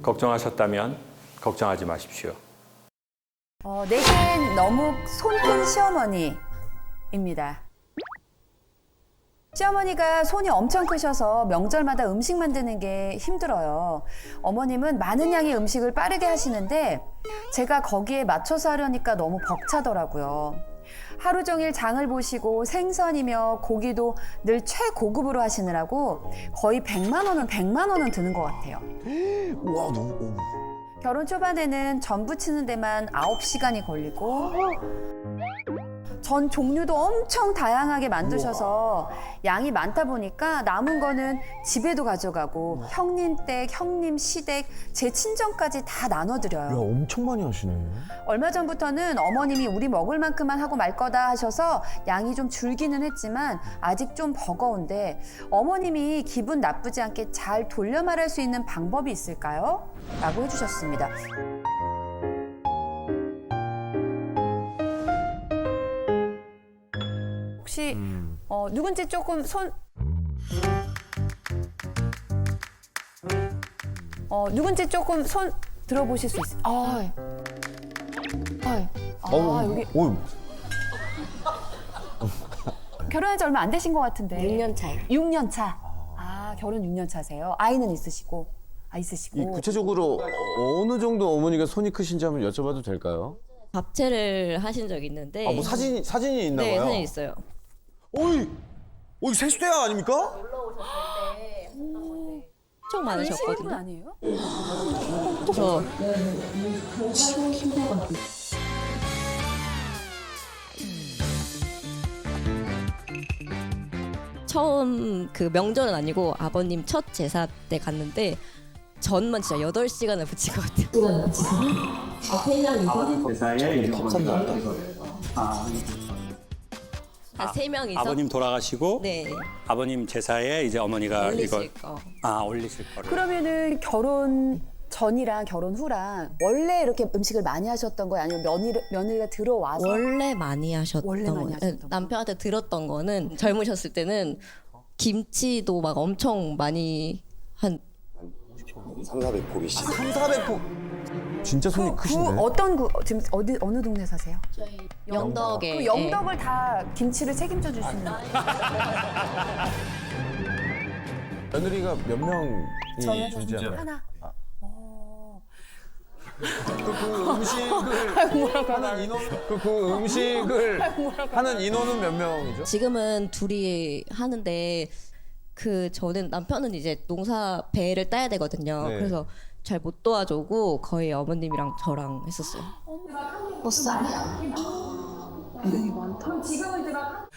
걱정하셨다면 걱정하지 마십시오. 내겐 너무 손큰 시어머니입니다. 시어머니가 손이 엄청 크셔서 명절마다 음식 만드는 게 힘들어요. 어머님은 많은 양의 음식을 빠르게 하시는데 제가 거기에 맞춰서 하려니까 너무 벅차더라고요. 하루 종일 장을 보시고 생선이며 고기도 늘 최고급으로 하시느라고 거의 100만 원은 드는 것 같아요. 와, 너무. 결혼 초반에는 전 부치는 데만 9시간이 걸리고 전 종류도 엄청 다양하게 만드셔서 양이 많다 보니까 남은 거는 집에도 가져가고 형님 댁, 형님 시댁, 제 친정까지 다 야, 나눠드려요. 엄청 많이 하시네. 얼마 전부터는 어머님이 우리 먹을 만큼만 하고 말 거다 하셔서 양이 좀 줄기는 했지만 아직 좀 버거운데 어머님이 기분 나쁘지 않게 잘 돌려 말할 수 있는 방법이 있을까요? 라고 해주셨습니다. 혹시 누군지 조금 누군지 조금 손 들어보실 수 있어요? 여기 어우. 결혼한 지 얼마 안 되신 것 같은데. 6년 차요. 6년 차. 결혼 6년 차세요. 아이는 있으시고. 이 있으시고. 구체적으로 어느 정도 어머니가 손이 크신지 한번 여쭤봐도 될까요? 잡채를 하신 적이 있는데. 뭐 사진이 있나 네, 봐요. 사진 있어요. 어이 세수대야 아닙니까? 엄청 많으셨거든요. 아니에요? 저 처음 그 명절은 아니고 아버님 첫 제사 때 갔는데 전만 진짜 8시간을 부친 것 같아요. 한 3명이서 아버님 돌아가시고 네, 아버님 제사에 이제 어머니가 올리실 거. 올리실 거를. 그러면은 결혼 전이랑 결혼 후랑 원래 이렇게 음식을 많이 하셨던 거예요? 아니면 며느리가 들어와서? 원래 많이 하셨던 원래 많이 거예요. 하셨던 거. 남편한테 들었던 거는 젊으셨을 때는 김치도 막 엄청 많이 한 3,400포기씩. 3,400포. 진짜 손이 크시네. 지금 어느 동네 사세요? 영덕에 그 영덕을 다 김치를 책임져 주시는 며느리가 몇 명이 저는 존재하나요? 하나. 그 음식을 하는 인원은 몇 명이죠? 지금은 둘이 하는데 그 저는 남편은 이제 농사 배를 따야 되거든요. 네. 그래서 잘 못 도와주고 거의 어머님이랑 저랑 했었어요.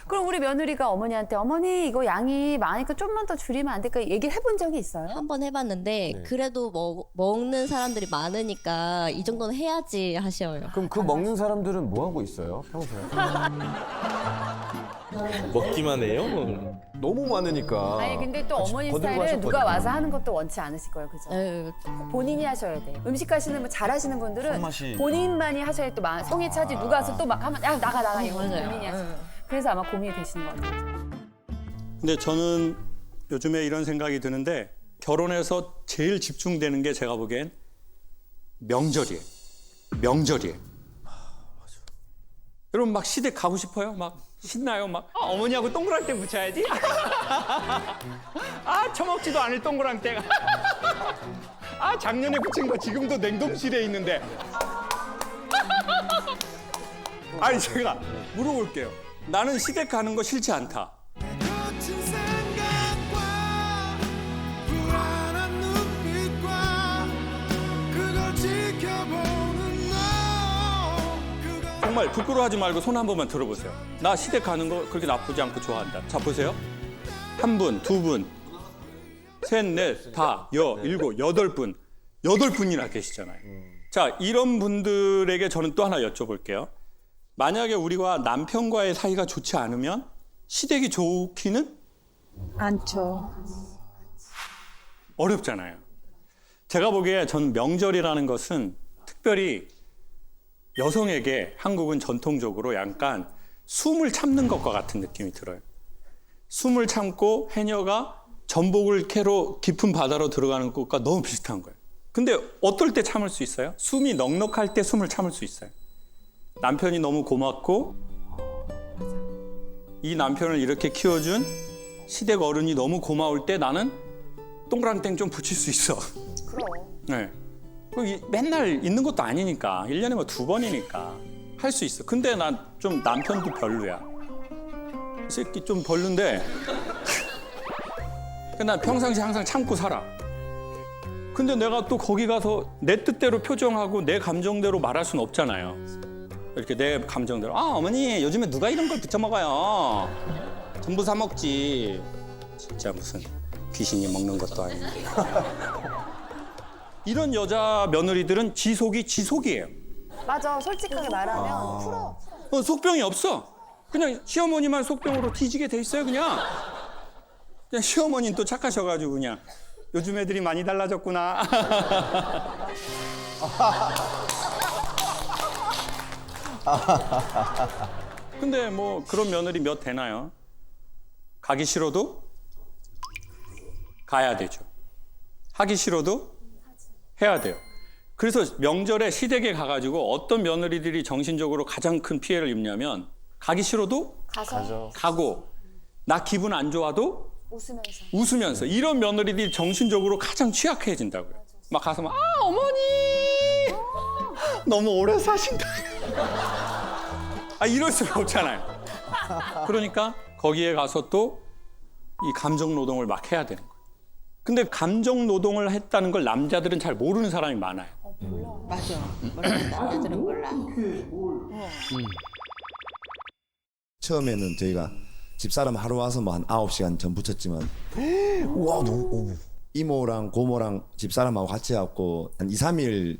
그럼 우리 며느리가 어머니한테 어머니 이거 양이 많으니까 좀만 더 줄이면 안 될까 얘기를 해본 적이 있어요? 한 번 해봤는데 그래도 먹는 사람들이 많으니까 이 정도는 해야지 하셔요. 그럼 그 먹는 사람들은 뭐 하고 있어요? 평소에? 먹기만 해요? 너무 많으니까. 아니 근데 또 어머니 거들고 스타일은 누가 하셨거든요. 와서 하는 것도 원치 않으실 거예요, 그죠? 에휴, 본인이 하셔야 돼. 음식 하시는 분 잘하시는 분들은 손맛이. 본인만이 하셔야 또 성이 차지 누가 와서 또 막 하면 야 나가 이거 맞아요. 본인이 하시는. 그래서 아마 고민이 되시는 것 같아요. 근데 저는 요즘에 이런 생각이 드는데 결혼해서 제일 집중되는 게 제가 보기엔 명절이에요. 여러분 막 시댁 가고 싶어요? 막 신나요? 막 어머니하고 동그랑땡 붙여야지. 처먹지도 않을 동그랑땡. 작년에 붙인 거 지금도 냉동실에 있는데. 아니 제가 물어볼게요. 나는 시댁 가는 거 싫지 않다. 거친 생각과 불안한 눈빛과 그걸 지켜보는 너 정말 부끄러워하지 말고 손 한 번만 들어보세요. 나 시댁 가는 거 그렇게 나쁘지 않고 좋아한다. 자 보세요. 한 분, 두 분, 셋, 넷, 다, 일곱, 8분. 8분이나 계시잖아요. 자 이런 분들에게 저는 또 하나 여쭤볼게요. 만약에 우리가 남편과의 사이가 좋지 않으면 시댁이 좋기는 않죠. 어렵잖아요. 제가 보기에 전 명절이라는 것은 특별히 여성에게 한국은 전통적으로 약간 숨을 참는 것과 같은 느낌이 들어요. 숨을 참고 해녀가 전복을 캐러 깊은 바다로 들어가는 것과 너무 비슷한 거예요. 근데 어떨 때 참을 수 있어요? 숨이 넉넉할 때 숨을 참을 수 있어요. 남편이 너무 고맙고 이 남편을 이렇게 키워준 시댁 어른이 너무 고마울 때 나는 동그랑땡 좀 붙일 수 있어. 그럼. 네. 맨날 있는 것도 아니니까 1년에 뭐 2번이니까 할 수 있어. 근데 난 좀 남편도 별로야. 이 새끼 좀 별론데 난 평상시 항상 참고 살아. 근데 내가 또 거기 가서 내 뜻대로 표정하고 내 감정대로 말할 수는 없잖아요. 이렇게 내 감정대로 어머니 요즘에 누가 이런 걸 부쳐 먹어요. 전부 사 먹지. 진짜 무슨 귀신이 먹는 것도 아닌데. 이런 여자 며느리들은 지속이에요. 맞아. 솔직하게 말하면 풀어. 속병이 없어. 그냥 시어머니만 속병으로 뒤지게 돼 있어요. 그냥 시어머니는 또 착하셔가지고 그냥 요즘 애들이 많이 달라졌구나. 근데 뭐 그런 며느리 몇 되나요? 가기 싫어도 가야 되죠. 하기 싫어도 해야 돼요. 그래서 명절에 시댁에 가가지고 어떤 며느리들이 정신적으로 가장 큰 피해를 입냐면 가기 싫어도 가고 나 기분 안 좋아도 웃으면서 이런 며느리들이 정신적으로 가장 취약해진다고요. 막 가서 막 어머니 너무 오래 사신다. 이럴 수가 없잖아요. 그러니까 거기에 가서 또 이 감정 노동을 막 해야 되는 거예요. 근데 감정 노동을 했다는 걸 남자들은 잘 모르는 사람이 많아요. 맞아. 남자들은 몰라. 처음에는 저희가 집사람 하루 와서 뭐 한 9시간 전 붙였지만 와 너무 이모랑 고모랑 집사람하고 같이 갖고 한 2, 3일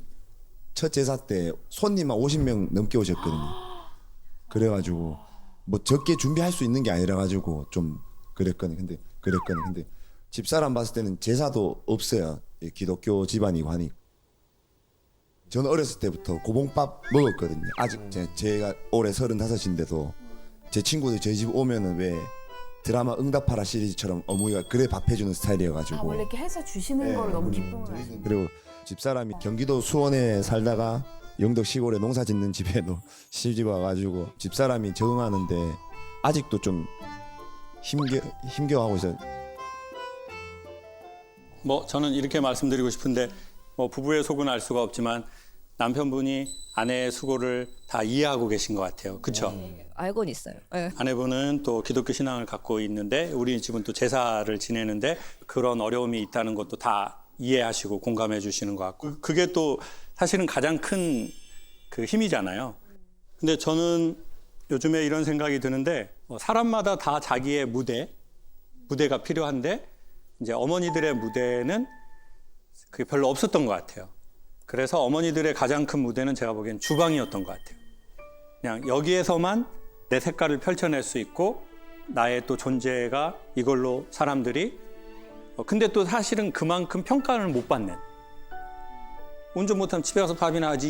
첫 제사 때 손님 한 50명 넘게 오셨거든요. 그래가지고 뭐 적게 준비할 수 있는 게 아니라 가지고 좀 그랬거든요. 근데 집사람 봤을 때는 제사도 없어요. 기독교 집안이고 하니. 저는 어렸을 때부터 고봉밥 먹었거든요. 아직 제가 올해 35인데도 제 친구들 저희 집 오면은 왜 드라마 응답하라 시리즈처럼 어머니가 그래 밥 해주는 스타일이어가지고. 원래 이렇게 해서 주시는 걸 너무 기쁨을 하시는. 그리고 집사람이 경기도 수원에 살다가 영덕 시골에 농사 짓는 집에도 시집 와가지고 집사람이 적응하는데 아직도 좀 힘겨워하고 있어요. 뭐 저는 이렇게 말씀드리고 싶은데 뭐 부부의 속은 알 수가 없지만 남편분이 아내의 수고를 다 이해하고 계신 것 같아요. 그렇죠? 알고는 있어요. 네. 아내분은 또 기독교 신앙을 갖고 있는데 우리 집은 또 제사를 지내는데 그런 어려움이 있다는 것도 다 이해하시고 공감해 주시는 것 같고 그게 또 사실은 가장 큰 그 힘이잖아요. 근데 저는 요즘에 이런 생각이 드는데 사람마다 다 자기의 무대가 필요한데 이제 어머니들의 무대는 그게 별로 없었던 것 같아요. 그래서 어머니들의 가장 큰 무대는 제가 보기엔 주방이었던 것 같아요. 그냥 여기에서만 내 색깔을 펼쳐낼 수 있고 나의 또 존재가 이걸로 사람들이 근데 또 사실은 그만큼 평가를 못 받는 운전 못하면 집에 가서 밥이나 하지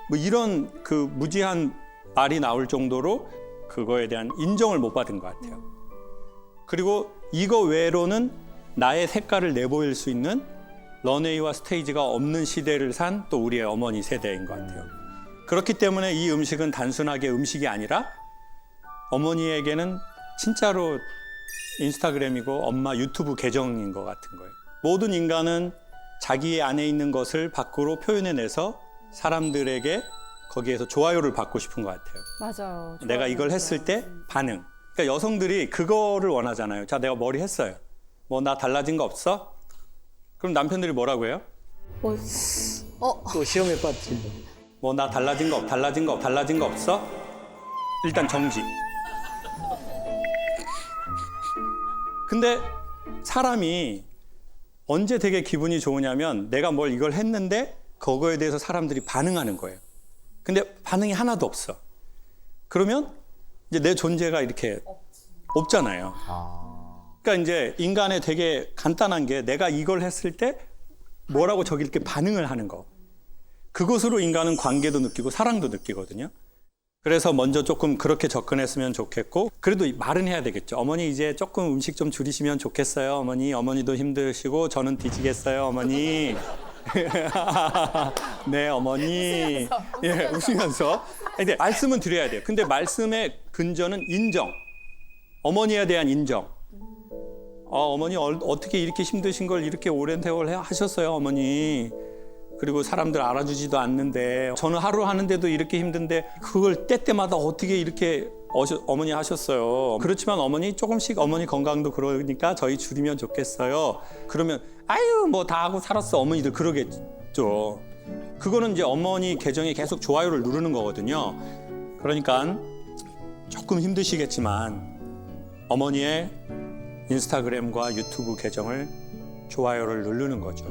뭐 이런 그 무지한 말이 나올 정도로 그거에 대한 인정을 못 받은 것 같아요. 그리고 이거 외로는 나의 색깔을 내보일 수 있는 런웨이와 스테이지가 없는 시대를 산 또 우리의 어머니 세대인 것 같아요. 그렇기 때문에 이 음식은 단순하게 음식이 아니라 어머니에게는 진짜로 인스타그램이고 엄마 유튜브 계정인 것 같은 거예요. 모든 인간은 자기 안에 있는 것을 밖으로 표현해내서 사람들에게 거기에서 좋아요를 받고 싶은 것 같아요. 맞아요. 내가 이걸 했을 때 반응. 그러니까 여성들이 그거를 원하잖아요. 자, 내가 머리 했어요. 뭐 나 달라진 거 없어? 그럼 남편들이 뭐라고 해요? 또 시험에 빠뜨린다. 뭐 나 달라진 거 없어? 일단 정지. 근데 사람이 언제 되게 기분이 좋으냐면 내가 뭘 이걸 했는데 그거에 대해서 사람들이 반응하는 거예요. 근데 반응이 하나도 없어. 그러면 이제 내 존재가 이렇게 없잖아요. 그러니까 이제 인간의 되게 간단한 게 내가 이걸 했을 때 뭐라고 저기 이렇게 반응을 하는 거. 그것으로 인간은 관계도 느끼고 사랑도 느끼거든요. 그래서 먼저 조금 그렇게 접근했으면 좋겠고 그래도 말은 해야 되겠죠. 어머니 이제 조금 음식 좀 줄이시면 좋겠어요. 어머니도 힘드시고 저는 뒤지겠어요. 어머니. 네, 어머니. 예, 웃으면서. 근데 말씀은 드려야 돼요. 근데 말씀의 근저는 인정. 어머니에 대한 인정. 어머니 어떻게 이렇게 힘드신 걸 이렇게 오랜 세월 하셨어요, 어머니. 그리고 사람들 알아주지도 않는데 저는 하루 하는데도 이렇게 힘든데 그걸 때때마다 어떻게 이렇게 어머니 하셨어요. 그렇지만 어머니 조금씩 어머니 건강도 그러니까 저희 줄이면 좋겠어요. 그러면 아유 뭐 다 하고 살았어 어머니들 그러겠죠. 그거는 이제 어머니 계정에 계속 좋아요를 누르는 거거든요. 그러니까 조금 힘드시겠지만 어머니의 인스타그램과 유튜브 계정을 좋아요를 누르는 거죠.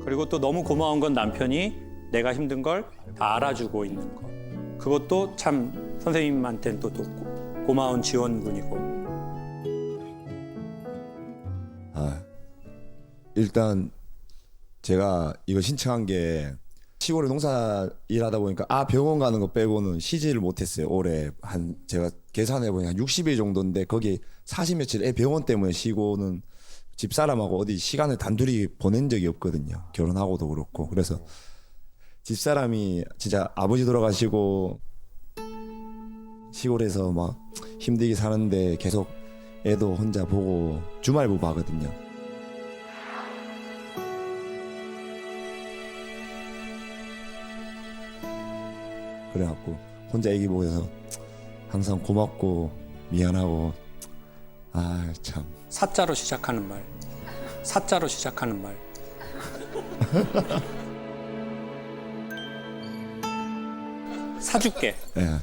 그리고 또 너무 고마운 건 남편이 내가 힘든 걸 다 알아주고 있는 거. 그것도 참 선생님한테는 또 고마운 지원군이고. 일단 제가 이거 신청한 게 시골에 농사 일하다 보니까 병원 가는 거 빼고는 쉬지를 못했어요. 올해 한 제가 계산해 보니 한 60일 정도인데 거기 40며칠 병원 때문에 쉬고는 집사람하고 어디 시간을 단둘이 보낸 적이 없거든요. 결혼하고도 그렇고. 그래서 집사람이 진짜 아버지 돌아가시고 시골에서 막 힘들게 사는데 계속 애도 혼자 보고 주말부부 하거든요. 그래갖고 혼자 애기 보고서 항상 고맙고 미안하고 참. 사자로 시작하는 말. 사자로 시작하는 말. 사줄게. 예.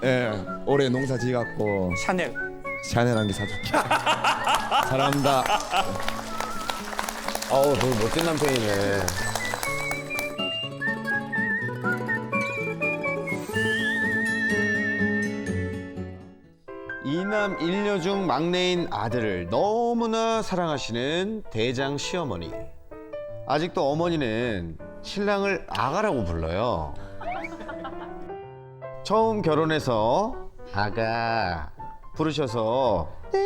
예, 올해 농사 지갖고 샤넬. 샤넬 한 개 사줄게. 사랑합니다. 아우, 되게 멋진 남편이네. 이남 일녀 중 막내인 아들을 너무나 사랑하시는 대장 시어머니. 아직도 어머니는 신랑을 아가라고 불러요. 처음 결혼해서 아가 부르셔서 네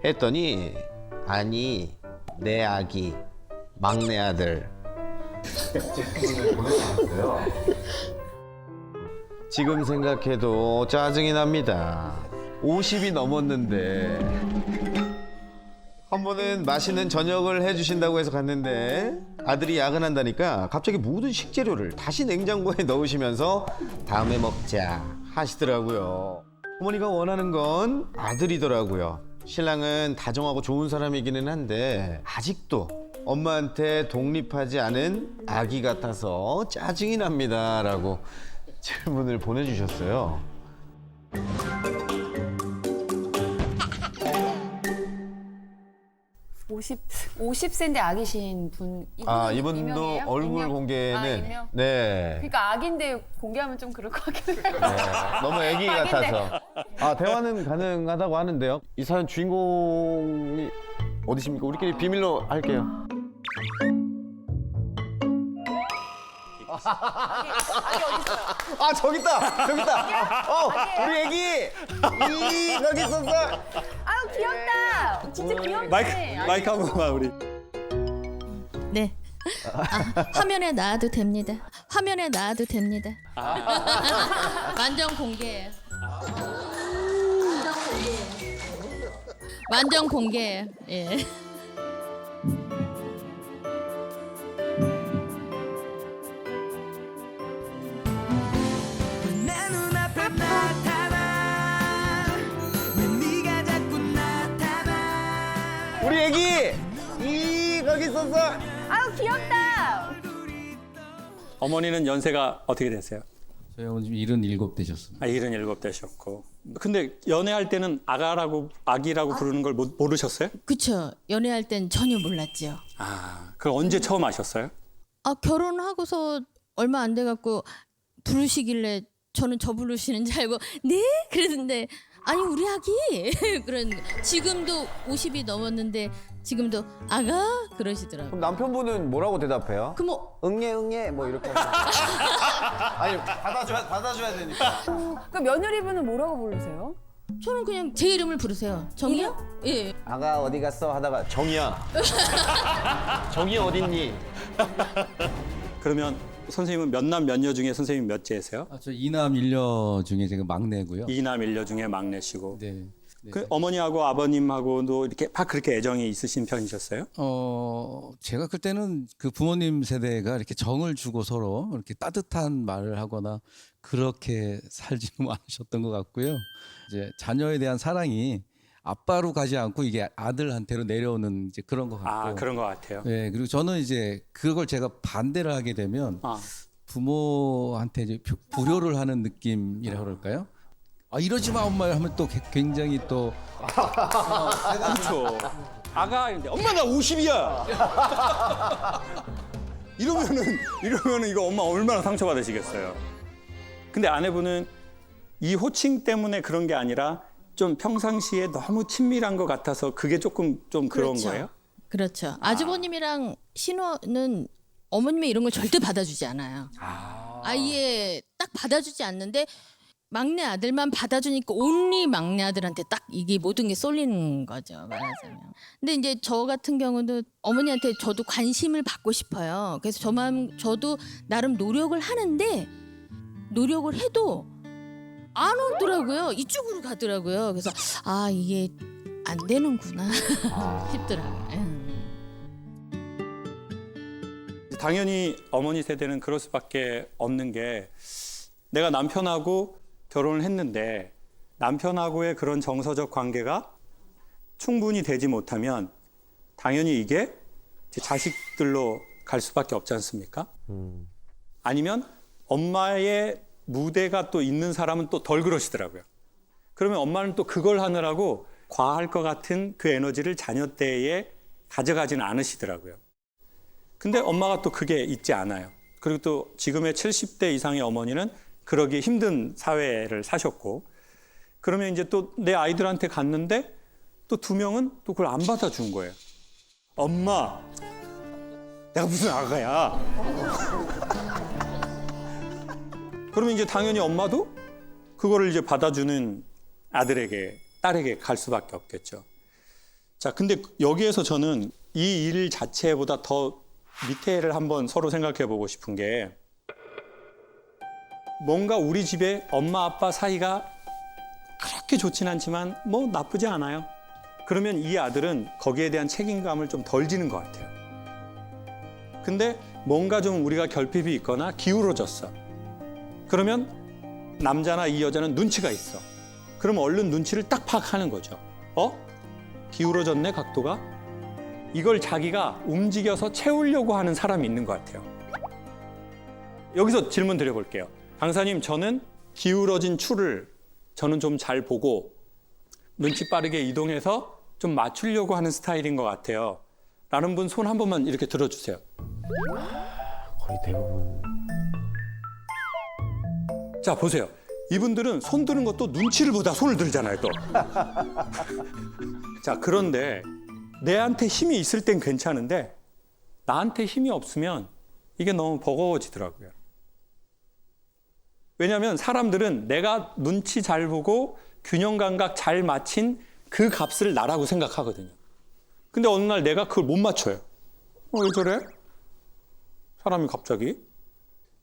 했더니 아니 내 아기 막내 아들. 지금 생각해도 짜증이 납니다. 50이 넘었는데 한 번은 맛있는 저녁을 해주신다고 해서 갔는데 아들이 야근한다니까 갑자기 모든 식재료를 다시 냉장고에 넣으시면서 다음에 먹자 하시더라고요. 어머니가 원하는 건 아들이더라고요. 신랑은 다정하고 좋은 사람이기는 한데 아직도 엄마한테 독립하지 않은 아기 같아서 짜증이 납니다 라고 질문을 보내주셨어요. 50세인데 아기신 분. 이분도 이명이에요? 얼굴 이명? 공개는 이명? 네. 그러니까 아기인데 공개하면 좀 그럴 것 같긴 해요. 너무 애기 같아서. 대화는 가능하다고 하는데요. 이 사연 주인공이 어디십니까? 우리끼리 비밀로 할게요. 저기 있다. 저기 있다. 우리 애기. 거기 있었어. 아유 귀엽다. 진짜 귀엽네. 마이크 한 번만 우리. 네. 화면에 나와도 됩니다. 화면에 나와도 됩니다. 완전 공개예요. 완전 공개예요. 예. 내 눈앞에 나타나 왜 네가 자꾸 나타나 우리 애기. 거기 있었어. 아유 귀엽다. 어머니는 연세가 어떻게 되세요? 저희 어머니 지금 77 되셨습니다. 77 되셨고. 근데 연애할 때는 아기라고 부르는 걸 모르셨어요? 그쵸. 연애할 땐 전혀 몰랐죠. 그럼 언제 처음 아셨어요? 결혼하고서 얼마 안 돼갖고 부르시길래 저는 저 부르시는 줄 알고 네? 그랬는데 아니 우리 아기 그런 지금도 50이 넘었는데 지금도 아가 그러시더라고요. 그럼 남편분은 뭐라고 대답해요? 그럼 뭐 응애 뭐 이렇게 하죠. 아니 받아줘야 되니까. 그 며느리분은 뭐라고 부르세요? 저는 그냥 제 이름을 부르세요. 정이요? 예. 아가 어디 갔어 하다가 정이야. 정이 어딨니? 그러면 선생님은 몇 남 몇 여 중에 선생님 몇째세요? 저 이남 일녀 중에 제가 막내고요. 이남 일녀 중에 막내시고. 네. 네. 그 어머니하고 아버님하고도 이렇게 막 그렇게 애정이 있으신 편이셨어요? 제가 그때는 그 부모님 세대가 이렇게 정을 주고 서로 이렇게 따뜻한 말을 하거나 그렇게 살지는 않으셨던 것 같고요. 이제 자녀에 대한 사랑이 아빠로 가지 않고 이게 아들한테로 내려오는 이제 그런 것 같고. 아, 그런 것 같아요. 네, 그리고 저는 이제 그걸 제가 반대를 하게 되면 부모한테 이제 불효를 하는 느낌이라 그럴까요? 아, 이러지 마 엄마 하면 또 굉장히 또 그렇죠. 아가 이런데 엄마 나 50이야. 이러면은 이거 엄마 얼마나 상처받으시겠어요. 근데 아내분은 이 호칭 때문에 그런 게 아니라 좀 평상시에 너무 친밀한 것 같아서 그게 조금 좀 그런 그렇죠. 거예요? 그렇죠. 아주버님이랑 신호는 어머님의 이런 걸 절대 받아주지 않아요. 아예 딱 받아주지 않는데 막내 아들만 받아주니까 온리 막내 아들한테 딱 이게 모든 게 쏠리는 거죠, 말하자면. 근데 이제 저 같은 경우도 어머니한테 저도 관심을 받고 싶어요. 그래서 저도 나름 노력을 하는데 노력을 해도 안 오더라고요. 이쪽으로 가더라고요. 그래서 아 이게 안 되는구나 싶더라고요. 당연히 어머니 세대는 그럴 수밖에 없는 게 내가 남편하고 결혼을 했는데 남편하고의 그런 정서적 관계가 충분히 되지 못하면 당연히 이게 제 자식들로 갈 수밖에 없지 않습니까? 아니면 엄마의 무대가 또 있는 사람은 또 덜 그러시더라고요. 그러면 엄마는 또 그걸 하느라고 과할 것 같은 그 에너지를 자녀 때에 가져가지는 않으시더라고요. 근데 엄마가 또 그게 있지 않아요. 그리고 또 지금의 70대 이상의 어머니는 그러기 힘든 사회를 사셨고, 그러면 이제 또 내 아이들한테 갔는데 또 두 명은 또 그걸 안 받아준 거예요. 엄마, 내가 무슨 아가야. 그러면 이제 당연히 엄마도 그거를 이제 받아주는 아들에게, 딸에게 갈 수밖에 없겠죠. 자, 근데 여기에서 저는 이 일 자체보다 더 밑에를 한번 서로 생각해 보고 싶은 게, 뭔가 우리 집에 엄마 아빠 사이가 그렇게 좋진 않지만 뭐 나쁘지 않아요. 그러면 이 아들은 거기에 대한 책임감을 좀 덜 지는 것 같아요. 근데 뭔가 좀 우리가 결핍이 있거나 기울어졌어. 그러면 남자나 이 여자는 눈치가 있어. 그럼 얼른 눈치를 딱 파악하는 거죠. 기울어졌네, 각도가? 이걸 자기가 움직여서 채우려고 하는 사람이 있는 것 같아요. 여기서 질문 드려볼게요. 강사님, 저는 기울어진 추를 저는 좀 잘 보고 눈치 빠르게 이동해서 좀 맞추려고 하는 스타일인 것 같아요. 라는 분 손 한 번만 이렇게 들어주세요. 거의 대부분. 자, 보세요. 이분들은 손 드는 것도 눈치를 보다 손을 들잖아요, 또. 자, 그런데 내한테 힘이 있을 땐 괜찮은데 나한테 힘이 없으면 이게 너무 버거워지더라고요. 왜냐하면 사람들은 내가 눈치 잘 보고 균형 감각 잘 맞힌 그 값을 나라고 생각하거든요. 근데 어느 날 내가 그걸 못 맞춰요. 왜 저래? 사람이 갑자기.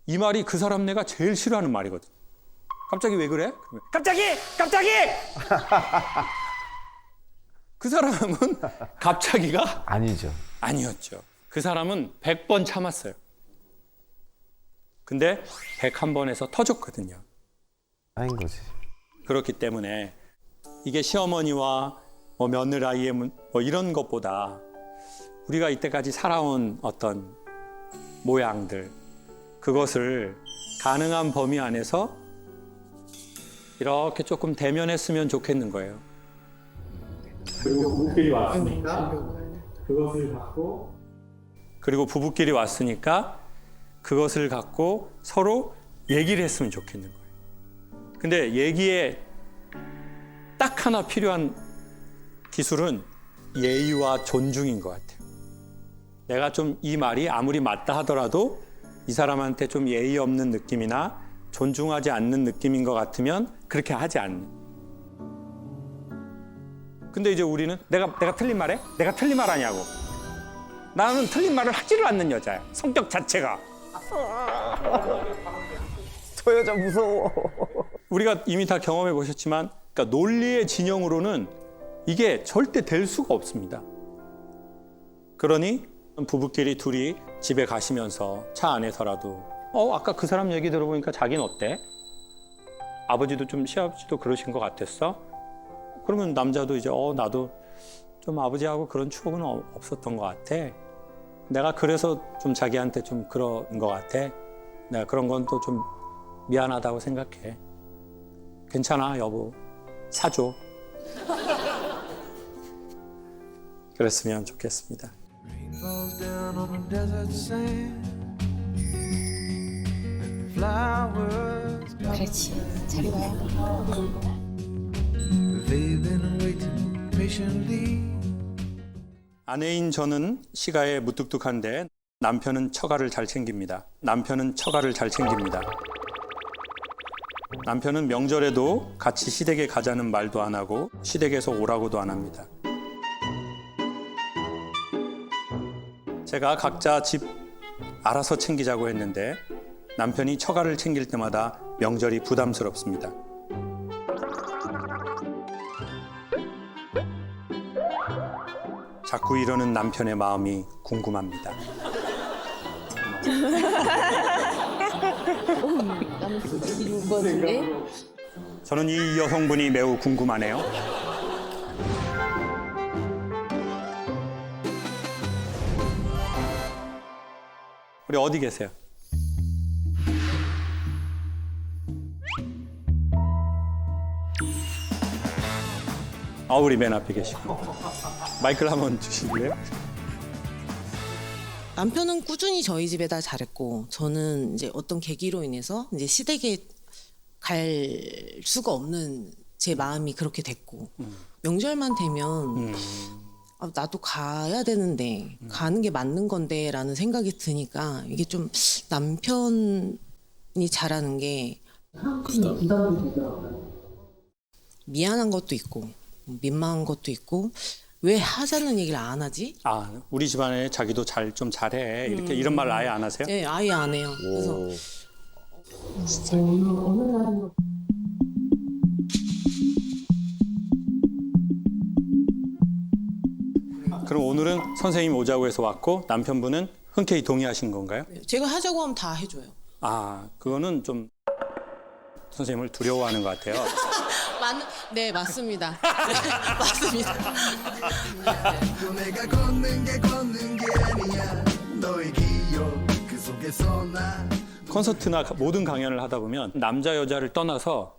이 말이 그 사람 내가 제일 싫어하는 말이거든. 갑자기 왜 그래? 갑자기! 그 사람은 갑자기가 아니죠. 아니었죠. 그 사람은 100번 참았어요. 근데 101번에서 터졌거든요. 아닌 거지. 그렇기 때문에 이게 시어머니와 뭐 며느라이의 뭐 이런 것보다 우리가 이때까지 살아온 어떤 모양들, 그것을 가능한 범위 안에서 이렇게 조금 대면했으면 좋겠는 거예요. 그리고 부부끼리 왔으니까 그것을 갖고, 그리고 부부끼리 왔으니까 그것을 갖고 서로 얘기를 했으면 좋겠는 거예요. 근데 얘기에 딱 하나 필요한 기술은 예의와 존중인 것 같아요. 내가 좀 이 말이 아무리 맞다 하더라도 이 사람한테 좀 예의 없는 느낌이나 존중하지 않는 느낌인 것 같으면 그렇게 하지 않는. 근데 이제 우리는 내가 틀린 말해? 내가 틀린 말 하냐고. 나는 틀린 말을 하지를 않는 여자야. 성격 자체가. 저 여자 무서워. 우리가 이미 다 경험해 보셨지만, 그러니까 논리의 진영으로는 이게 절대 될 수가 없습니다. 그러니 부부끼리 둘이 집에 가시면서 차 안에서라도 아까 그 사람 얘기 들어보니까 자기는 어때? 아버지도 좀 시아버지도 그러신 것 같았어? 그러면 남자도 이제 나도 좀 아버지하고 그런 추억은 없었던 것 같아. 내가 그래서 좀 자기한테 좀 그런 것 같아. 내가 그런 건 또 좀 미안하다고 생각해. 괜찮아 여보, 사줘. 그랬으면 좋겠습니다. Rain falls down on the desert sand. And flowers 그렇지. 잘 봐. they've been waiting patiently. 아내인 저는 시가에 무뚝뚝한데 남편은 처가를 잘 챙깁니다. 남편은 명절에도 같이 시댁에 가자는 말도 안 하고 시댁에서 오라고도 안 합니다. 제가 각자 집 알아서 챙기자고 했는데 남편이 처가를 챙길 때마다 명절이 부담스럽습니다. 자꾸 이러는 남편의 마음이 궁금합니다. 저는 이 여성분이 매우 궁금하네요. 우리 어디 계세요? 우리 맨 앞에 계시고. 마이크를 한번 주실래요? 남편은 꾸준히 저희 집에다 잘했고 저는 이제 어떤 계기로 인해서 이제 시댁에 갈 수가 없는 제 마음이 그렇게 됐고 명절만 되면 나도 가야 되는데 가는 게 맞는 건데라는 생각이 드니까 이게 좀 남편이 잘하는 게 미안한 것도 있고 민망한 것도 있고 왜 하자는 얘기를 안 하지? 우리 집안에 자기도 좀 잘해. 이렇게 이런 말 아예 안 하세요? 네, 아예 안 해요. 그래서 진짜 어느 날은 그럼 오늘은 선생님 오자고 해서 왔고 남편분은 흔쾌히 동의하신 건가요? 제가 하자고 하면 다 해줘요. 그거는 좀 선생님을 두려워하는 것 같아요. 네, 맞습니다. 맞습니다. 내가 걷는 게 아니야. 너의 기억 그 속에서 나. 콘서트나 모든 강연을 하다 보면 남자 여자를 떠나서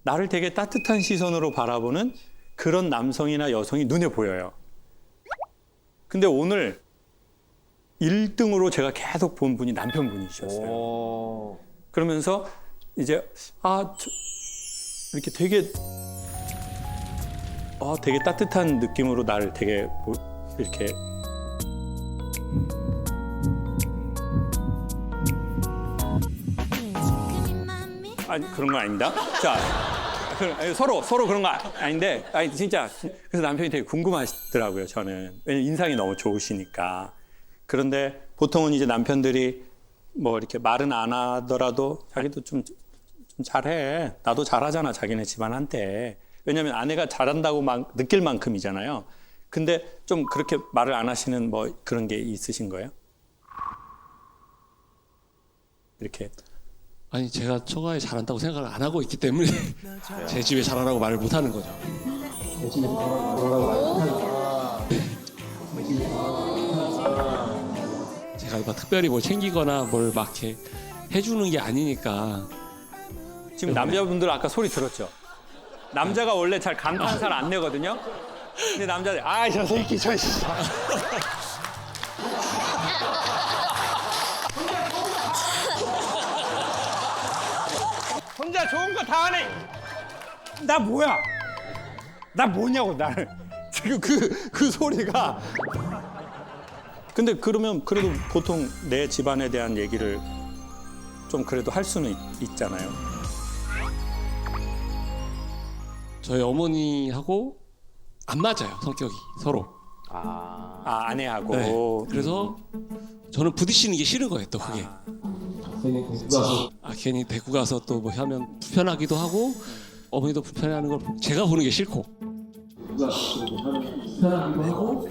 나를 되게 따뜻한 시선으로 바라보는 그런 남성이나 여성이 눈에 보여요. 근데 오늘 1등으로 제가 계속 본 분이 남편분이셨어요. 그러면서 이제 이렇게 되게 따뜻한 느낌으로 나를 되게 이렇게 그런 건 아닙니다. 자, 서로 그런 거 아닌데, 진짜 그래서 남편이 되게 궁금하시더라고요. 저는 왜냐면 인상이 너무 좋으시니까. 그런데 보통은 이제 남편들이 뭐 이렇게 말은 안 하더라도 자기도 좀 잘해. 나도 잘하잖아, 자기네 집안한테. 왜냐면 아내가 잘한다고 막 느낄 만큼이잖아요. 근데 좀 그렇게 말을 안 하시는 뭐 그런 게 있으신 거예요? 이렇게. 아니 제가 처가에 잘한다고 생각을 안 하고 있기 때문에 제 집에 잘하라고 말을 못 하는 거죠. 제 집에 잘하라고 말을 못 하는 거죠. 제가 막 특별히 뭘 챙기거나 뭘 막 이렇게 해주는 게 아니니까. 지금 남자분들 아까 소리 들었죠? 남자가 원래 잘 감탄사를 안 내거든요. 근데 남자들 저 새끼 저 씨. 혼자 좋은 거 다 하네. 나 뭐야? 나 뭐냐고 나는 지금 그 소리가. 근데 그러면 그래도 보통 내 집안에 대한 얘기를 좀 그래도 할 수는 있잖아요. 저희 어머니하고 안 맞아요, 성격이 서로. 아내하고. 네. 그래서 저는 부딪히는 게 싫은 거예요, 또 그게. 괜히 데리고 가서 또 뭐 하면 불편하기도 하고 어머니도 불편해하는 걸 제가 보는 게 싫고. 불편하기도 하고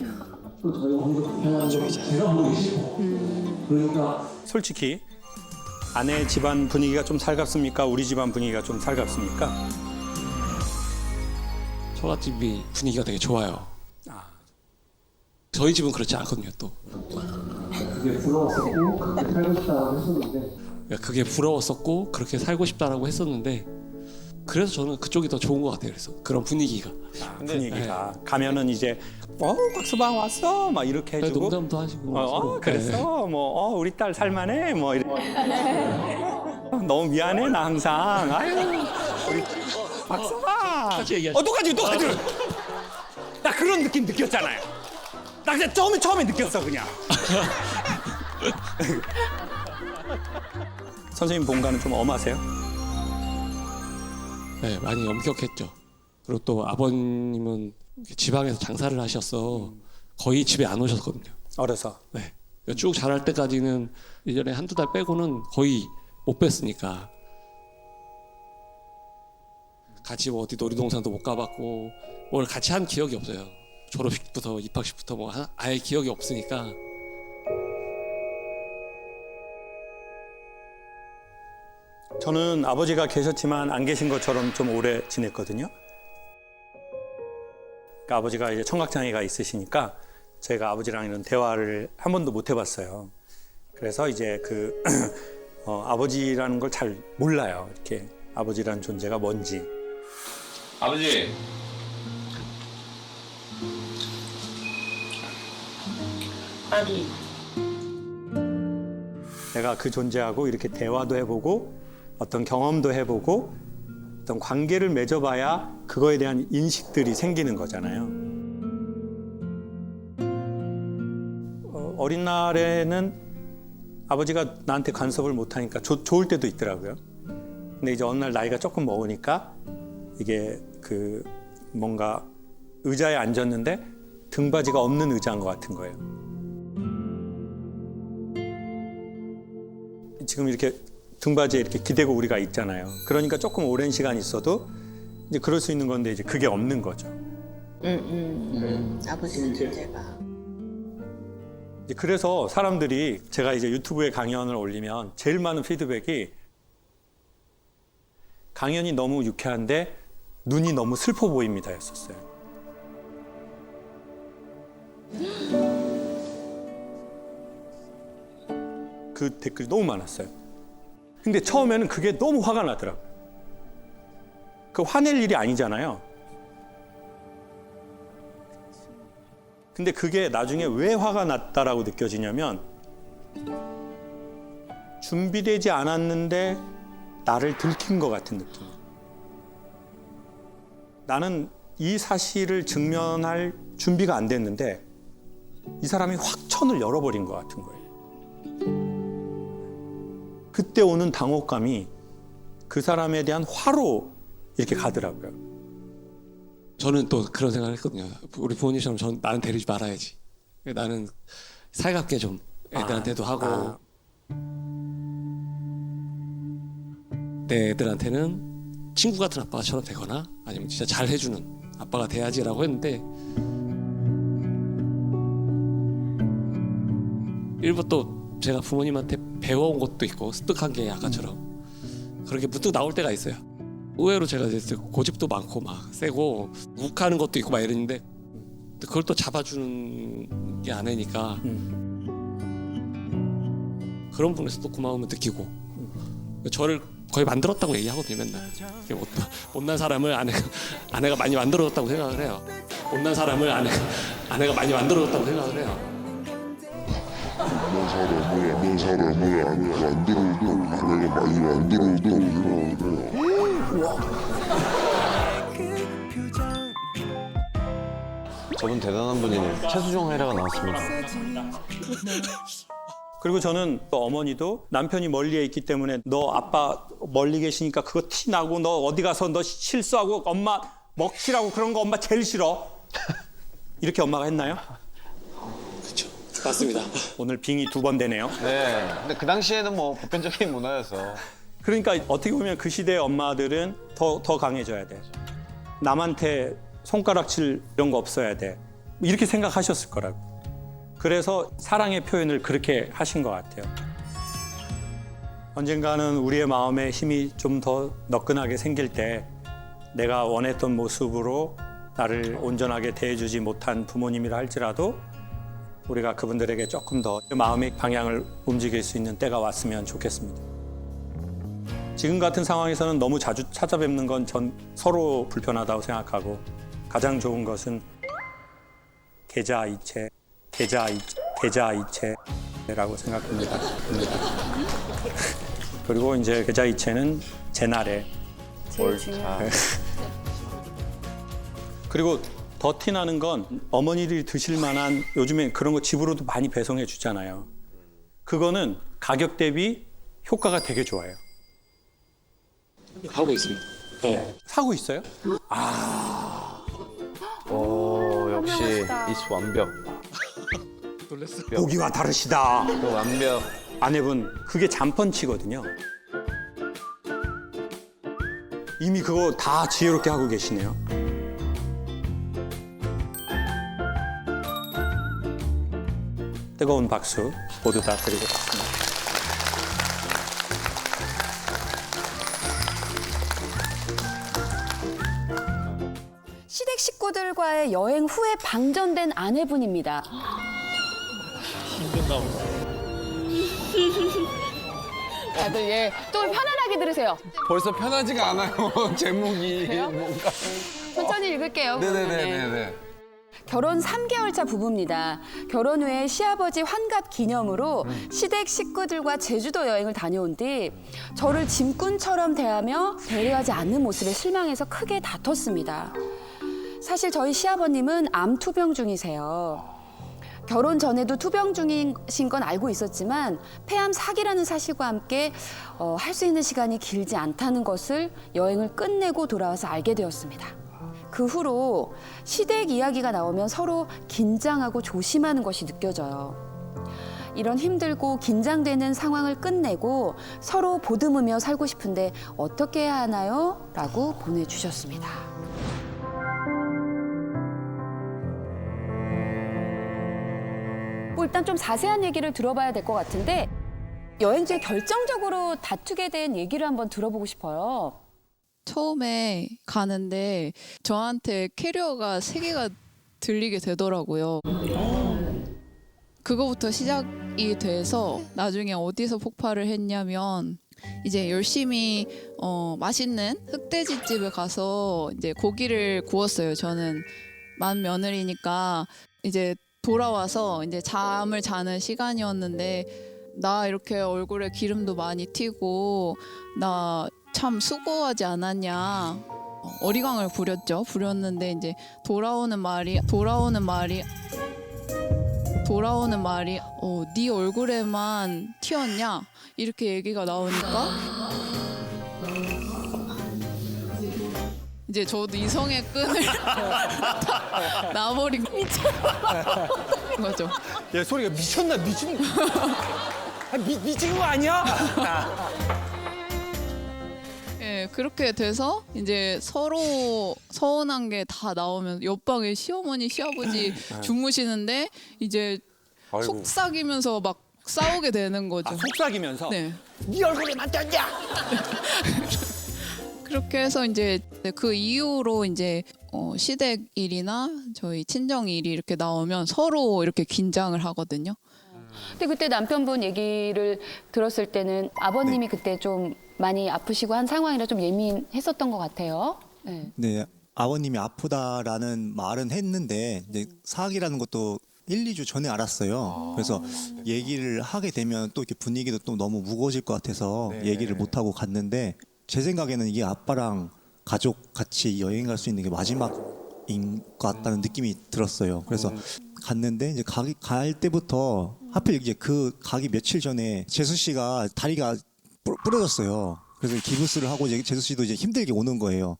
또 저희 어머니도 불편해하는 걸 제가 보는 게 싫고. 그러니까 솔직히 아내 집안 분위기가 좀 살갑습니까? 우리 집안 분위기가 좀 살갑습니까? 처갓집이 분위기가 되게 좋아요. 저희 집은 그렇지 않거든요, 또. 그게 부러웠었고 그렇게 살고 싶다라고 했었는데. 그게 부러웠었고 그렇게 살고 싶다라고 했었는데 그래서 저는 그쪽이 더 좋은 것 같아요. 그래서 그런 분위기가. 분위기가 가면은 이제 곽수방 왔어 막 이렇게 해주고 농담도 하시고. 그랬어 뭐 우리 딸 살만해 뭐 이래. 너무 미안해 나 항상 아유 우리 곽수방 똑같이 나 그런 느낌 느꼈잖아요. 나 그냥 처음에 느꼈어 그냥. 선생님 본가는 좀 엄하세요? 네, 많이 엄격했죠. 그리고 또 아버님은 지방에서 장사를 하셔서 거의 집에 안 오셨거든요. 어려서. 네. 쭉 자랄 때까지는 1년에 한두 달 빼고는 거의 못 뵀으니까. 같이 뭐 어디 놀이동산도 못 가봤고 뭘 같이 한 기억이 없어요. 졸업식부터 입학식부터 뭐 아예 기억이 없으니까. 저는 아버지가 계셨지만 안 계신 것처럼 좀 오래 지냈거든요. 그러니까 아버지가 이제 청각장애가 있으시니까 제가 아버지랑 이런 대화를 한 번도 못 해봤어요. 그래서 이제 아버지라는 걸 잘 몰라요. 이렇게 아버지라는 존재가 뭔지. 아버지. 아기. 내가 그 존재하고 이렇게 대화도 해보고 어떤 경험도 해보고 어떤 관계를 맺어봐야 그거에 대한 인식들이 생기는 거잖아요. 어린 날에는 아버지가 나한테 간섭을 못하니까 좋을 때도 있더라고요. 근데 이제 어느 날 나이가 조금 먹으니까 이게 뭔가 의자에 앉았는데 등받이가 없는 의자인 것 같은 거예요. 지금 이렇게 등받이에 이렇게 기대고 우리가 있잖아요. 그러니까 조금 오랜 시간 있어도 이제 그럴 수 있는 건데 이제 그게 없는 거죠. 아버지 존재가. 그래서 사람들이 제가 이제 유튜브에 강연을 올리면 제일 많은 피드백이 강연이 너무 유쾌한데 눈이 너무 슬퍼 보입니다였었어요. 그 댓글이 너무 많았어요. 근데 처음에는 그게 너무 화가 나더라고요. 그 화낼 일이 아니잖아요. 근데 그게 나중에 왜 화가 났다라고 느껴지냐면 준비되지 않았는데 나를 들킨 것 같은 느낌. 나는 이 사실을 증명할 준비가 안 됐는데 이 사람이 확 천을 열어버린 것 같은 거예요. 그때 오는 당혹감이 그 사람에 대한 화로 이렇게 가더라고요. 저는 또 그런 생각을 했거든요. 우리 부모님처럼 나는 데리지 말아야지. 나는 살갑게 좀 애들한테도 하고 내 애들한테는 친구 같은 아빠처럼 되거나 아니면 진짜 잘 해주는 아빠가 돼야지라고 했는데 일부 또 제가 부모님한테 배워온 것도 있고 습득한 게 아까처럼 그렇게 문득 나올 때가 있어요. 의외로 제가 이제 고집도 많고 막 세고 욱하는 것도 있고 막 이랬는데 그걸 또 잡아주는 게 아내니까 그런 부분에서 또 고마움을 느끼고 저를 거의 만들었다고 얘기하거든요 맨날. 못난 사람을 아내가 많이 만들어줬다고 생각을 해요. 못난 사람을 아내가 많이 만들어줬다고 생각을 해요. 못난 사람을 아내가 만들어도 아내가 많이 만들어도 생각을 해요. 저분 대단한 분이네. 최수종 해라가 나왔습니다. 그리고 저는 또 어머니도 남편이 멀리에 있기 때문에 너 아빠 멀리 계시니까 그거 티 나고 너 어디 가서 너 실수하고 엄마 먹튀라고 그런 거 엄마 제일 싫어. 이렇게 엄마가 했나요? 그렇죠. 맞습니다. 오늘 빙이 2번 되네요. 네. 근데 그 당시에는 뭐 보편적인 문화여서. 그러니까 어떻게 보면 그 시대의 엄마들은 더 강해져야 돼. 남한테 손가락질 이런 거 없어야 돼. 이렇게 생각하셨을 거라고. 그래서 사랑의 표현을 그렇게 하신 것 같아요. 언젠가는 우리의 마음에 힘이 좀 더 너끈하게 생길 때 내가 원했던 모습으로 나를 온전하게 대해주지 못한 부모님이라 할지라도 우리가 그분들에게 조금 더 마음의 방향을 움직일 수 있는 때가 왔으면 좋겠습니다. 지금 같은 상황에서는 너무 자주 찾아뵙는 건 전 서로 불편하다고 생각하고 가장 좋은 것은 계좌이체라고 생각합니다. 그리고 이제 계좌이체는 제 날에 제일 중요한. 그리고 더 티나는 건 어머니들이 드실 만한 요즘에 그런 거 집으로도 많이 배송해 주잖아요. 그거는 가격 대비 효과가 되게 좋아요. 하고 있습니다. 네. 사고 있어요? 오, 역시 이스 완벽. 놀랐어. 보기와 다르시다. 그 완벽. 아내분 그게 잠펀치거든요. 이미 그거 다 지혜롭게 하고 계시네요. 뜨거운 박수 모두 다 드리고 싶습니다. 시댁 식구들과의 여행 후에 방전된 아내분입니다. 힘든가 보다. 다들 또 편안하게 들으세요. 벌써 편하지가 않아요. 제목이 뭔가. 천천히 읽을게요. 네네네네. 결혼 3개월 차 부부입니다. 결혼 후에 시아버지 환갑 기념으로 시댁 식구들과 제주도 여행을 다녀온 뒤 저를 짐꾼처럼 대하며 배려하지 않는 모습에 실망해서 크게 다퉜습니다. 사실 저희 시아버님은 암 투병 중이세요. 결혼 전에도 투병 중이신 건 알고 있었지만 폐암 4기라는 사실과 함께 할 수 있는 시간이 길지 않다는 것을 여행을 끝내고 돌아와서 알게 되었습니다. 그 후로 시댁 이야기가 나오면 서로 긴장하고 조심하는 것이 느껴져요. 이런 힘들고 긴장되는 상황을 끝내고 서로 보듬으며 살고 싶은데 어떻게 해야 하나요? 라고 보내주셨습니다. 뭐 일단 좀 자세한 얘기를 들어봐야 될 것 같은데 여행 중에 결정적으로 다투게 된 얘기를 한번 들어보고 싶어요. 처음에 가는데 저한테 캐리어가 3개가 들리게 되더라고요. 그거부터 시작이 돼서 나중에 어디서 폭발을 했냐면 이제 열심히 맛있는 흑돼지집에 가서 이제 고기를 구웠어요. 저는 만 며느리니까 이제 돌아와서 이제 잠을 자는 시간이었는데 나 이렇게 얼굴에 기름도 많이 튀고 나 참 수고하지 않았냐 어리광을 부렸는데 이제 돌아오는 말이 네 얼굴에만 튀었냐 이렇게 얘기가 나오니까 이제 저도 이성의 끈을 놔버린 거죠. 얘 소리가 미친 거 아니야? 예, 그렇게 돼서 이제 서로 서운한 게 다 나오면 옆방에 시어머니, 시아버지 주무시는데 이제 속삭이면서 막 싸우게 되는 거죠. 속삭이면서? 네. 네 얼굴에만 떴냐? 그렇게 해서 이제 그 이후로 이제 시댁 일이나 저희 친정 일이 이렇게 나오면 서로 이렇게 긴장을 하거든요. 근데 그때 남편분 얘기를 들었을 때는 아버님이 그때 좀 많이 아프시고 한 상황이라 좀 예민했었던 것 같아요. 네. 네, 아버님이 아프다라는 말은 했는데 이제 사학이라는 것도 1, 2주 전에 알았어요. 그래서 얘기를 하게 되면 또 이렇게 분위기도 또 너무 무거워질 것 같아서 얘기를 못 하고 갔는데 제 생각에는 이게 아빠랑 가족 같이 여행 갈 수 있는 게 마지막인 것 같다는 느낌이 들었어요. 그래서 갔는데 이제 갈 때부터 하필 이제 그 가기 며칠 전에 재수 씨가 다리가 부러졌어요. 그래서 기부스를 하고 이제 재수 씨도 이제 힘들게 오는 거예요.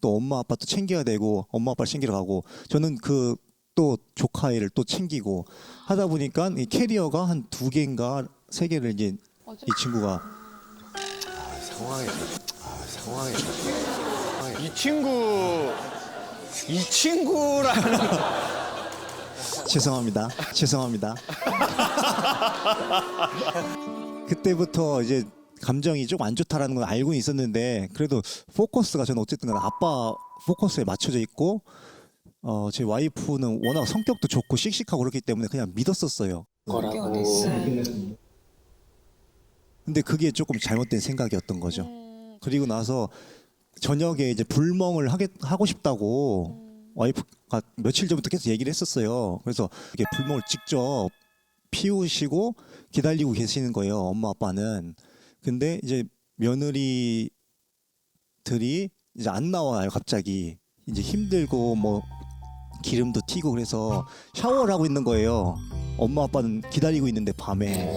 또 엄마 아빠 또 챙겨야 되고 엄마 아빠를 챙기러 가고 저는 그 또 조카애를 또 챙기고 하다 보니까 이 캐리어가 한 2개인가 3개를 이제 이 친구가 이 친구라는 죄송합니다. 그때부터 이제 감정이 좀 안 좋다라는 건 알고 있었는데 그래도 포커스가 저는 어쨌든 간에 아빠 포커스에 맞춰져 있고 제 와이프는 워낙 성격도 좋고 씩씩하고 그렇기 때문에 그냥 믿었었어요. 근데 그게 조금 잘못된 생각이었던 거죠. 그리고 나서 저녁에 이제 불멍을 하고 싶다고 와이프가 며칠 전부터 계속 얘기를 했었어요. 그래서 이게 불멍을 직접 피우시고 기다리고 계시는 거예요. 엄마 아빠는. 근데 이제 며느리들이 이제 안 나와요. 갑자기 이제 힘들고 뭐 기름도 튀고 그래서 샤워를 하고 있는 거예요. 엄마 아빠는 기다리고 있는데 밤에.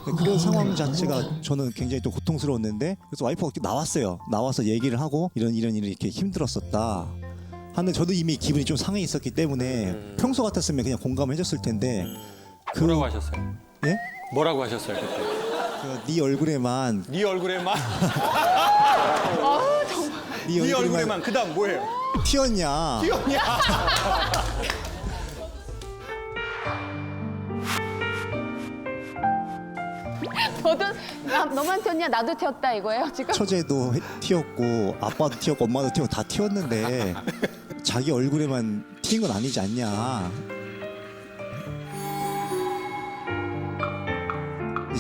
그런 상황 자체가 저는 굉장히 또 고통스러웠는데 그래서 와이프가 나왔어요. 나와서 얘기를 하고 이런 일이 이렇게 힘들었었다. 하는데 저도 이미 기분이 좀 상해 있었기 때문에 평소 같았으면 그냥 공감을 해줬을 텐데 뭐라고 하셨어요? 예? 뭐라고 하셨어요 그때? 네 얼굴에만 네 얼굴에만? 네 얼굴에만 그다음 뭐예요? 튀었냐? 너만 튀었냐 나도 튀었다 이거예요 지금? 처제도 튀었고 아빠도 튀었고 엄마도 튀었고 다 튀었는데 자기 얼굴에만 튀는 건 아니지 않냐.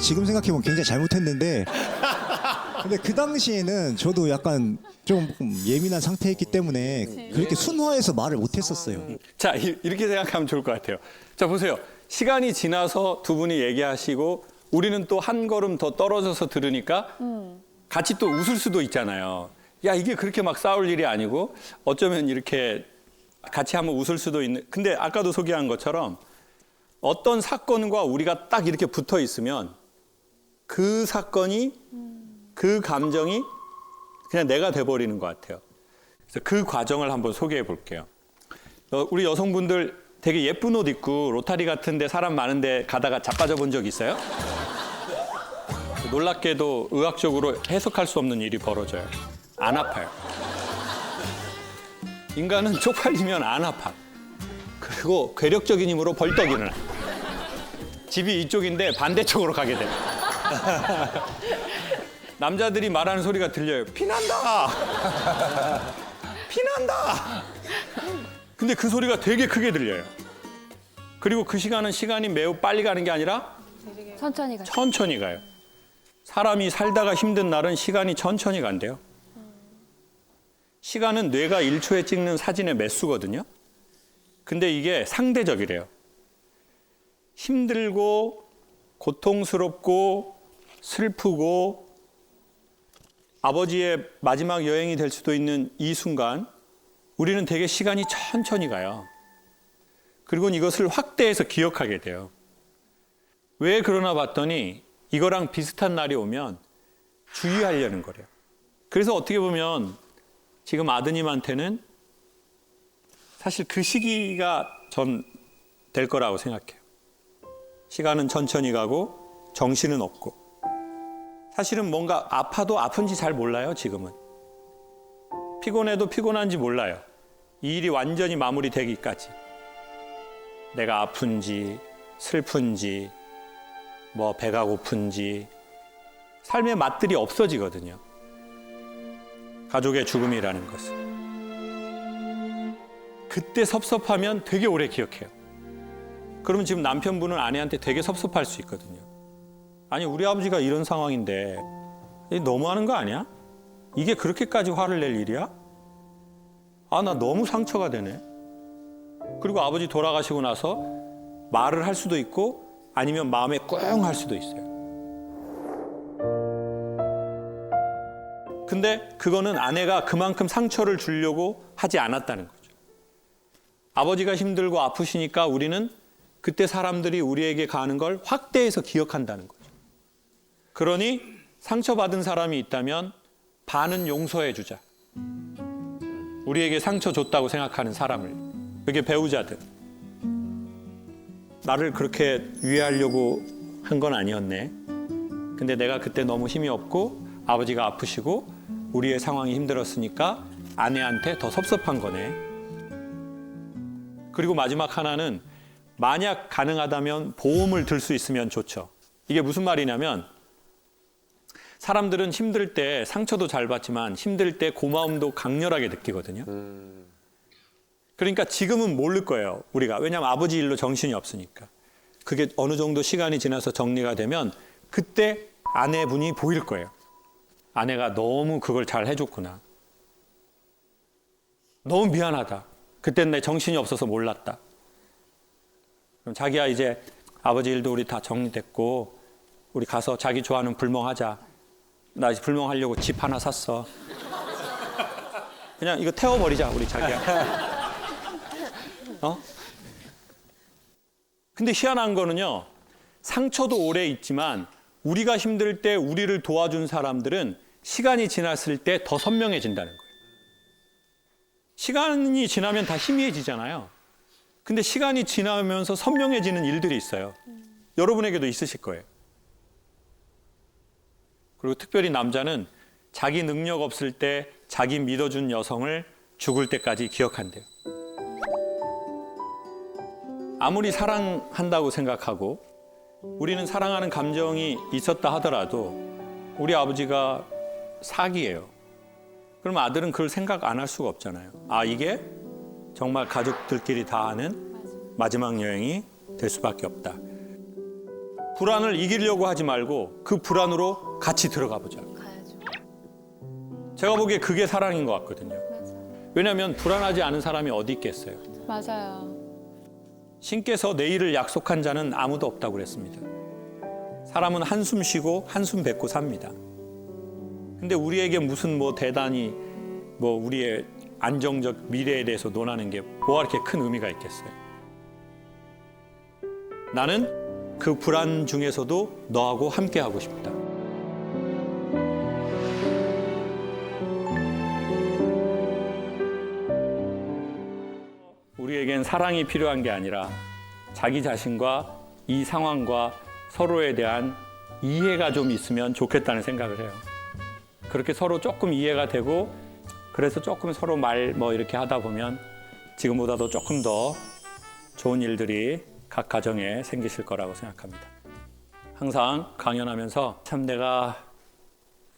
지금 생각해보면 굉장히 잘못했는데 근데 그 당시에는 저도 약간 좀 예민한 상태였기 때문에 그렇게 순화해서 말을 못했었어요. 자 이렇게 생각하면 좋을 것 같아요. 자 보세요. 시간이 지나서 두 분이 얘기하시고 우리는 또 한 걸음 더 떨어져서 들으니까 같이 또 웃을 수도 있잖아요. 야 이게 그렇게 막 싸울 일이 아니고 어쩌면 이렇게 같이 한번 웃을 수도 있는. 근데 아까도 소개한 것처럼 어떤 사건과 우리가 딱 이렇게 붙어 있으면 그 사건이 그 감정이 그냥 내가 돼버리는 것 같아요. 그래서 그 과정을 한번 소개해 볼게요. 우리 여성분들 되게 예쁜 옷 입고 로타리 같은 데 사람 많은 데 가다가 자빠져 본 적 있어요? 놀랍게도 의학적으로 해석할 수 없는 일이 벌어져요. 안 아파요. 인간은 쪽팔리면 안 아파. 그리고 괴력적인 힘으로 벌떡 일어나. 집이 이쪽인데 반대쪽으로 가게 돼요. 남자들이 말하는 소리가 들려요. 피난다! 피난다! 근데 그 소리가 되게 크게 들려요. 그리고 그 시간은 시간이 매우 빨리 가는 게 아니라 천천히 가요. 사람이 살다가 힘든 날은 시간이 천천히 간대요. 시간은 뇌가 1초에 찍는 사진의 매수거든요. 근데 이게 상대적이래요. 힘들고 고통스럽고 슬프고 아버지의 마지막 여행이 될 수도 있는 이 순간 우리는 되게 시간이 천천히 가요. 그리고 이것을 확대해서 기억하게 돼요. 왜 그러나 봤더니 이거랑 비슷한 날이 오면 주의하려는 거래요. 그래서 어떻게 보면 지금 아드님한테는 사실 그 시기가 전 될 거라고 생각해요. 시간은 천천히 가고 정신은 없고 사실은 뭔가 아파도 아픈지 잘 몰라요. 지금은 피곤해도 피곤한지 몰라요. 이 일이 완전히 마무리되기까지 내가 아픈지 슬픈지 뭐 배가 고픈지 삶의 맛들이 없어지거든요. 가족의 죽음이라는 것은 그때 섭섭하면 되게 오래 기억해요. 그러면 지금 남편분은 아내한테 되게 섭섭할 수 있거든요. 아니 우리 아버지가 이런 상황인데 너무하는 거 아니야? 이게 그렇게까지 화를 낼 일이야? 아, 나 너무 상처가 되네. 그리고 아버지 돌아가시고 나서 말을 할 수도 있고 아니면 마음에 꿍 할 수도 있어요. 근데 그거는 아내가 그만큼 상처를 주려고 하지 않았다는 거죠. 아버지가 힘들고 아프시니까 우리는 그때 사람들이 우리에게 가는 걸 확대해서 기억한다는 거죠. 그러니 상처받은 사람이 있다면 반은 용서해 주자. 우리에게 상처 줬다고 생각하는 사람을, 그게 배우자든. 나를 그렇게 위해하려고 한 건 아니었네. 근데 내가 그때 너무 힘이 없고 아버지가 아프시고 우리의 상황이 힘들었으니까 아내한테 더 섭섭한 거네. 그리고 마지막 하나는 만약 가능하다면 보험을 들 수 있으면 좋죠. 이게 무슨 말이냐면 사람들은 힘들 때 상처도 잘 받지만 힘들 때 고마움도 강렬하게 느끼거든요. 그러니까 지금은 모를 거예요, 우리가. 왜냐하면 아버지 일로 정신이 없으니까. 그게 어느 정도 시간이 지나서 정리가 되면 그때 아내분이 보일 거예요. 아내가 너무 그걸 잘 해줬구나. 너무 미안하다. 그땐 내 정신이 없어서 몰랐다. 그럼 자기야, 이제 아버지 일도 우리 다 정리됐고 우리 가서 자기 좋아하는 불멍하자. 나 이제 불멍하려고 집 하나 샀어. 그냥 이거 태워버리자, 우리 자기야. 어? 근데 희한한 거는요, 상처도 오래 있지만 우리가 힘들 때 우리를 도와준 사람들은 시간이 지났을 때 더 선명해진다는 거예요. 시간이 지나면 다 희미해지잖아요. 근데 시간이 지나면서 선명해지는 일들이 있어요. 여러분에게도 있으실 거예요. 그리고 특별히 남자는 자기 능력 없을 때 자기 믿어준 여성을 죽을 때까지 기억한대요. 아무리 사랑한다고 생각하고 우리는 사랑하는 감정이 있었다 하더라도 우리 아버지가 사기예요. 그럼 아들은 그걸 생각 안 할 수가 없잖아요. 아, 이게 정말 가족들끼리 다 하는 마지막 여행이 될 수밖에 없다. 불안을 이기려고 하지 말고 그 불안으로 같이 들어가 보자. 제가 보기에 그게 사랑인 것 같거든요. 왜냐하면 불안하지 않은 사람이 어디 있겠어요. 맞아요. 신께서 내일을 약속한 자는 아무도 없다고 그랬습니다. 사람은 한숨 쉬고 한숨 뱉고 삽니다. 근데 우리에게 무슨 대단히 우리의 안정적 미래에 대해서 논하는 게 뭐가 이렇게 큰 의미가 있겠어요. 나는 그 불안 중에서도 너하고 함께 하고 싶다. 우리에겐 사랑이 필요한 게 아니라 자기 자신과 이 상황과 서로에 대한 이해가 좀 있으면 좋겠다는 생각을 해요. 그렇게 서로 조금 이해가 되고 그래서 조금 서로 말 이렇게 하다 보면 지금보다도 조금 더 좋은 일들이 각 가정에 생기실 거라고 생각합니다. 항상 강연하면서 참 내가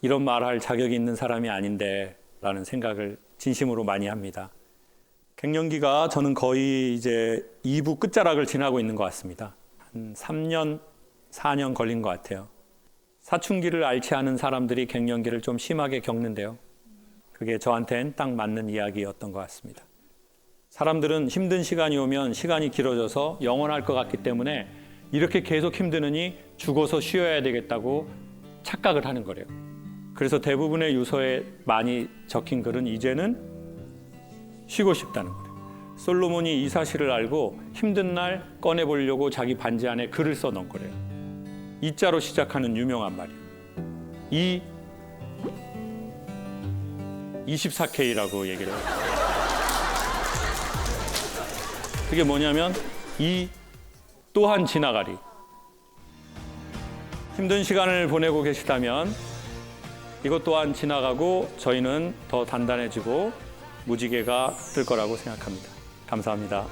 이런 말할 자격이 있는 사람이 아닌데 라는 생각을 진심으로 많이 합니다. 갱년기가 저는 거의 이제 2부 끝자락을 지나고 있는 것 같습니다. 한 3년, 4년 걸린 것 같아요. 사춘기를 앓지 않은 사람들이 갱년기를 좀 심하게 겪는데요. 그게 저한테는 딱 맞는 이야기였던 것 같습니다. 사람들은 힘든 시간이 오면 시간이 길어져서 영원할 것 같기 때문에 이렇게 계속 힘드느니 죽어서 쉬어야 되겠다고 착각을 하는 거래요. 그래서 대부분의 유서에 많이 적힌 글은 이제는 쉬고 싶다는 거예요. 솔로몬이 이 사실을 알고 힘든 날 꺼내보려고 자기 반지 안에 글을 써놓은 거래요. 이자로 시작하는 유명한 말이에요. 24K라고 얘기를 해요. 그게 뭐냐면 이 또한 지나가리. 힘든 시간을 보내고 계시다면 이것 또한 지나가고 저희는 더 단단해지고 무지개가 뜰 거라고 생각합니다. 감사합니다.